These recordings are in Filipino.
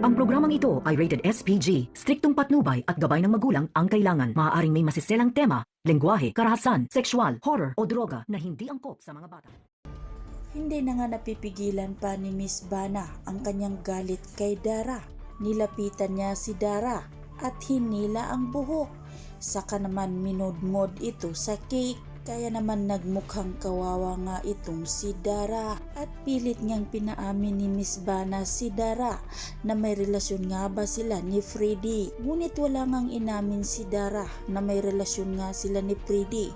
Ang programang ito ay rated SPG. Striktong patnubay at gabay ng magulang ang kailangan. Maaaring may masiselang tema, lengguwahe, karahasan, sexual, horror o droga na hindi angkop sa mga bata. Hindi na nga napipigilan pa ni Miss Bana ang kanyang galit kay Dara. Nilapitan niya si Dara at hinila ang buhok. Saka naman minudmod ito sa cake. Kaya naman nagmukhang kawawa nga itong si Dara at pilit niyang pinaamin ni Miss Bana si Dara na may relasyon nga ba sila ni Freddy. Ngunit wala ngang inamin si Dara na may relasyon nga sila ni Freddy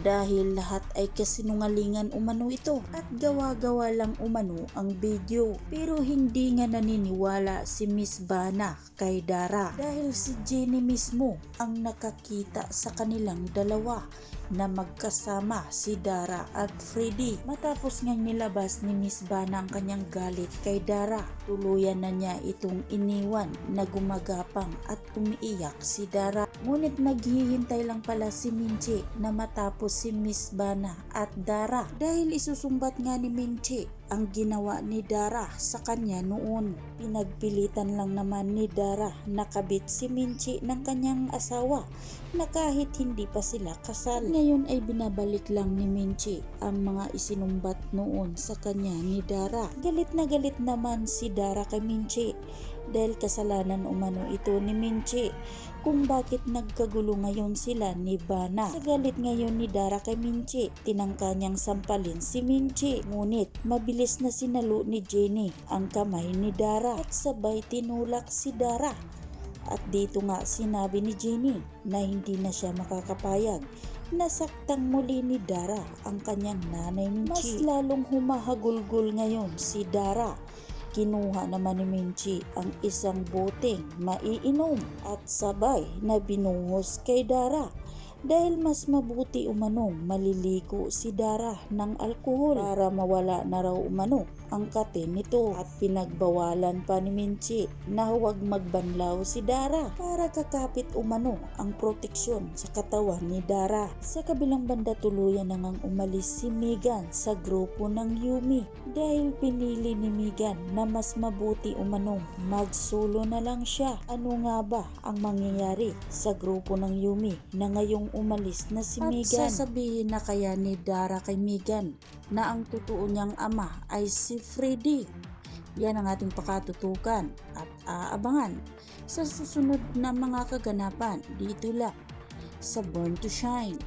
dahil lahat ay kasinungalingan umano ito at gawa-gawa lang umano ang video. Pero hindi nga naniniwala si Miss Bana kay Dara dahil si Jenny mismo ang nakakita sa kanilang dalawa na magkasama si Dara at Freddy. Matapos ngang nilabas ni Miss Bana ang kanyang galit kay Dara, tuluyan na niya itong iniwan na gumagapang at umiiyak si Dara. Ngunit naghihintay lang pala si Minchi na matapos si Miss Bana at Dara dahil isusumbat nga ni Minchi ang ginawa ni Dara sa kanya noon. Pinagpilitan lang naman ni Dara na kabit si Minchi ng kanyang asawa na kahit hindi pa sila kasal. Ngayon ay binabalik lang ni Minchi ang mga isinumbat noon sa kanya ni Dara. Galit na galit naman si Dara kay Minchi dahil kasalanan umano ito ni Minchi kung bakit nagkagulo ngayon sila ni Bana. Sa galit ngayon ni Dara kay Minchi, tinangka niyang sampalin si Minchi. Ngunit mabilis na sinalo ni Jenny ang kamay ni Dara at sabay tinulak si Dara. At dito nga sinabi ni Jenny na hindi na siya makakapayag. Nasaktang muli ni Dara ang kanyang nanay Minchi. Mas lalong humahagulgol ngayon si Dara. Kinuha naman ni Minchi ang isang boteng maiinom at sabay na binuhos kay Dara dahil mas mabuti umanong maliligo si Dara ng alkohol para mawala na raw umano ang kate nito at pinagbawalan pa ni Minchi na huwag magbanlaw si Dara para kakapit umano ang proteksyon sa katawan ni Dara. Sa kabilang banda tuluyan na ngang umalis si Megan sa grupo ng Yumi dahil pinili ni Megan na mas mabuti umanong mag-solo na lang siya. Ano nga ba ang mangyayari sa grupo ng Yumi na ngayong umalis na si Megan? At sasabihin na kaya ni Dara kay Megan na ang totoo niyang ama ay si Freddy. Yan ang ating pakatutukan at aabangan sa susunod na mga kaganapan dito lang sa Born to Shine.